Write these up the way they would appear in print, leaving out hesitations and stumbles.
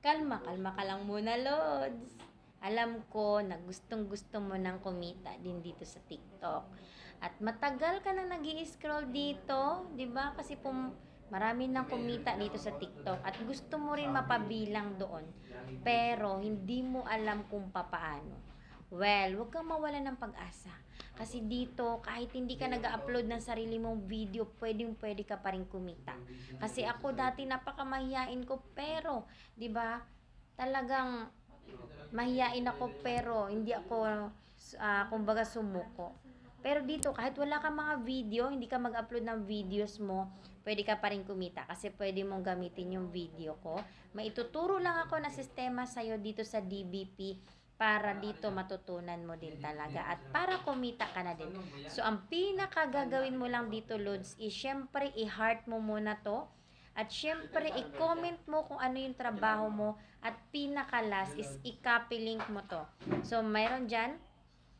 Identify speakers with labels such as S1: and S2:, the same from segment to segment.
S1: Kalma. Kalma ka lang muna, Lods. Alam ko na gustong-gusto mo nang kumita din dito sa TikTok. At matagal ka nang nag-i-scroll dito, 'di ba? Kasi marami nang kumita dito sa TikTok at gusto mo rin mapabilang doon. Pero hindi mo alam kung papaano. Well, huwag kang mawalan ng pag-asa. Kasi dito, kahit hindi ka nag-upload ng sarili mong video, pwedeng-pwede ka pa rin kumita. Kasi ako dati napakamahiyain ko, pero, 'di ba? Talagang mahiyain ako, pero hindi ako kumbaga sumuko. Pero dito, kahit wala kang mga video, hindi ka mag-upload ng videos mo, pwede ka pa rin kumita kasi pwede mong gamitin yung video ko. Maituturo lang ako na sistema sa'yo dito sa DBP para dito matutunan mo din talaga at para kumita ka na din. So, ang pinaka gagawin mo lang dito, Lods, is syempre i-heart mo muna to. At syempre, i-comment mo kung ano yung trabaho mo. At pinaka-last is i-copy link mo to. So, mayroon dyan.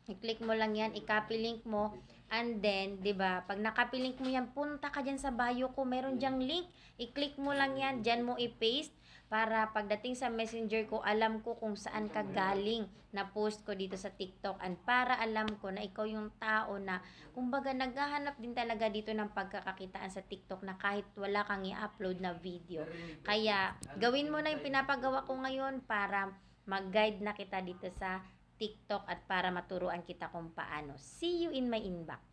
S1: I-click mo lang yan, i-copy link mo. And then, 'di ba? Pag na-copy link mo yan, punta ka diyan sa bio ko, meron diyang link. I-click mo lang yan, diyan mo i-paste para pagdating sa Messenger ko, alam ko kung saan ka galing na post ko dito sa TikTok. And para alam ko na ikaw yung tao na kumbaga naghahanap din talaga dito ng pagkakakitaan sa TikTok na kahit wala kang i-upload na video. Kaya, gawin mo na yung pinapagawa ko ngayon para mag-guide na kita dito sa TikTok at para maturuan kita kung paano. See you in my inbox.